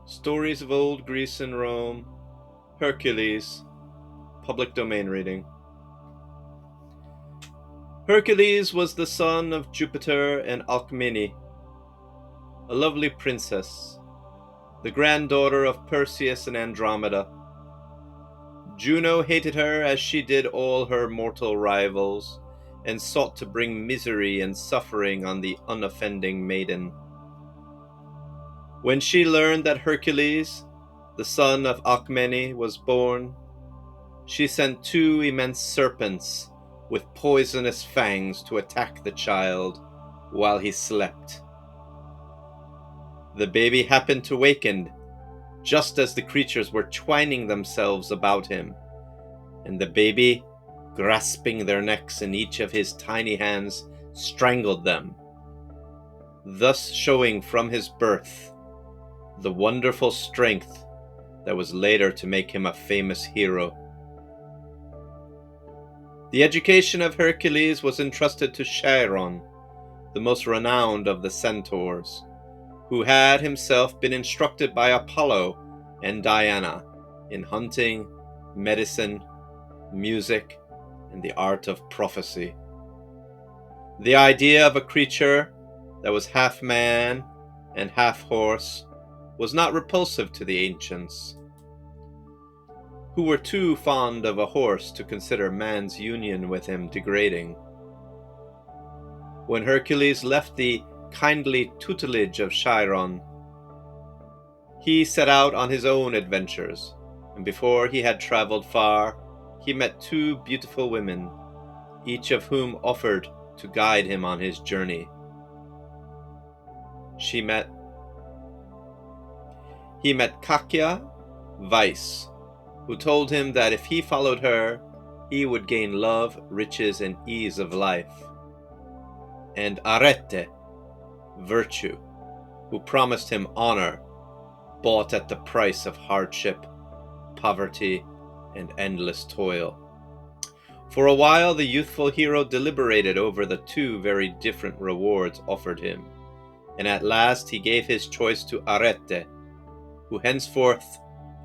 Stories of Old Greece and Rome, Hercules, public domain reading. Hercules was the son of Jupiter and Alcmene, a lovely princess, the granddaughter of Perseus and Andromeda. Juno hated her as she did all her mortal rivals, and sought to bring misery and suffering on the unoffending maiden. When she learned that Hercules, the son of Alcmene, was born, she sent 2 immense serpents with poisonous fangs to attack the child while he slept. The baby happened to waken just as the creatures were twining themselves about him, and the baby, grasping their necks in each of his tiny hands, strangled them, thus showing from his birth the wonderful strength that was later to make him a famous hero. The education of Hercules was entrusted to Chiron, the most renowned of the centaurs, who had himself been instructed by Apollo and Diana in hunting, medicine, music, and the art of prophecy. The idea of a creature that was half man and half horse was not repulsive to the ancients, who were too fond of a horse to consider man's union with him degrading. When Hercules left the kindly tutelage of Chiron, he set out on his own adventures, and before he had traveled far, he met 2 beautiful women, each of whom offered to guide him on his journey. He met Caillte, Vice, who told him that if he followed her, he would gain love, riches, and ease of life, and Arete, Virtue, who promised him honor, bought at the price of hardship, poverty, and endless toil. For a while the youthful hero deliberated over the 2 very different rewards offered him, and at last he gave his choice to Arete, who henceforth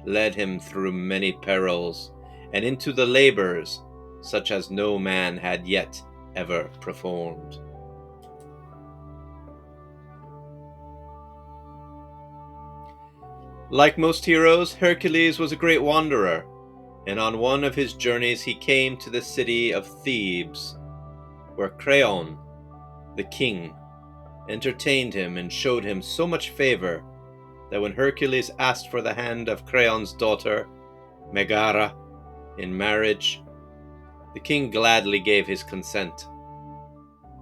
led him through many perils and into the labors such as no man had yet ever performed. Like most heroes, Hercules was a great wanderer, and on one of his journeys he came to the city of Thebes, where Creon, the king, entertained him and showed him so much favor that when Hercules asked for the hand of Creon's daughter, Megara, in marriage, the king gladly gave his consent.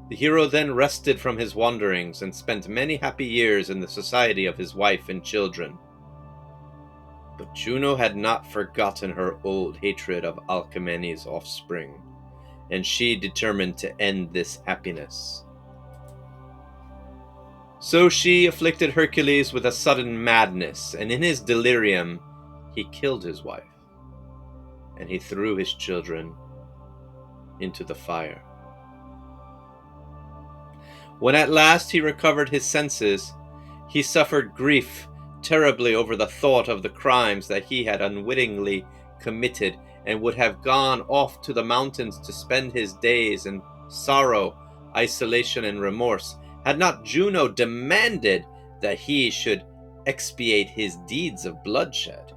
The hero then rested from his wanderings and spent many happy years in the society of his wife and children. But Juno had not forgotten her old hatred of Alcmene's offspring, and she determined to end this happiness. So she afflicted Hercules with a sudden madness, and in his delirium he killed his wife, and he threw his children into the fire. When at last he recovered his senses, he suffered grief terribly over the thought of the crimes that he had unwittingly committed, and would have gone off to the mountains to spend his days in sorrow, isolation, and remorse, had not Juno demanded that he should expiate his deeds of bloodshed.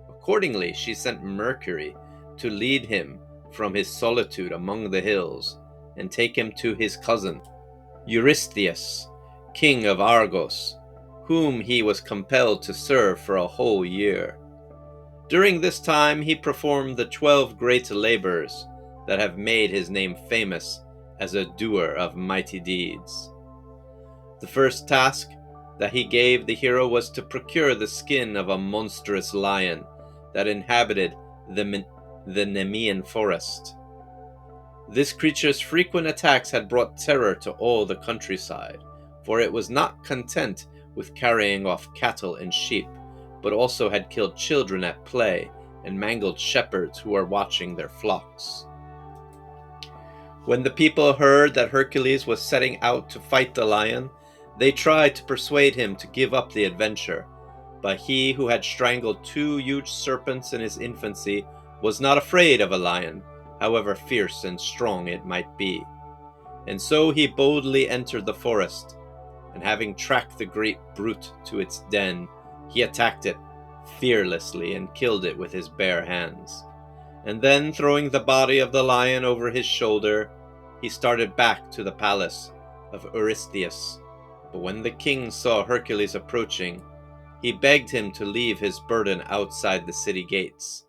Accordingly, she sent Mercury to lead him from his solitude among the hills and take him to his cousin, Eurystheus, king of Argos, whom he was compelled to serve for a whole year. During this time he performed the 12 great labors that have made his name famous as a doer of mighty deeds. The first task that he gave the hero was to procure the skin of a monstrous lion that inhabited the Nemean forest. This creature's frequent attacks had brought terror to all the countryside, for it was not content with carrying off cattle and sheep, but also had killed children at play and mangled shepherds who were watching their flocks. When the people heard that Hercules was setting out to fight the lion, they tried to persuade him to give up the adventure, But he who had strangled 2 huge serpents in his infancy was not afraid of a lion, however fierce and strong it might be. And so he boldly entered the forest, and having tracked the great brute to its den, he attacked it fearlessly and killed it with his bare hands. And then, throwing the body of the lion over his shoulder, he started back to the palace of Eurystheus. But when the king saw Hercules approaching, he begged him to leave his burden outside the city gates.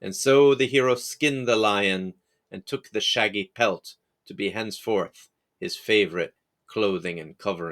And so the hero skinned the lion and took the shaggy pelt to be henceforth his favorite clothing and covering.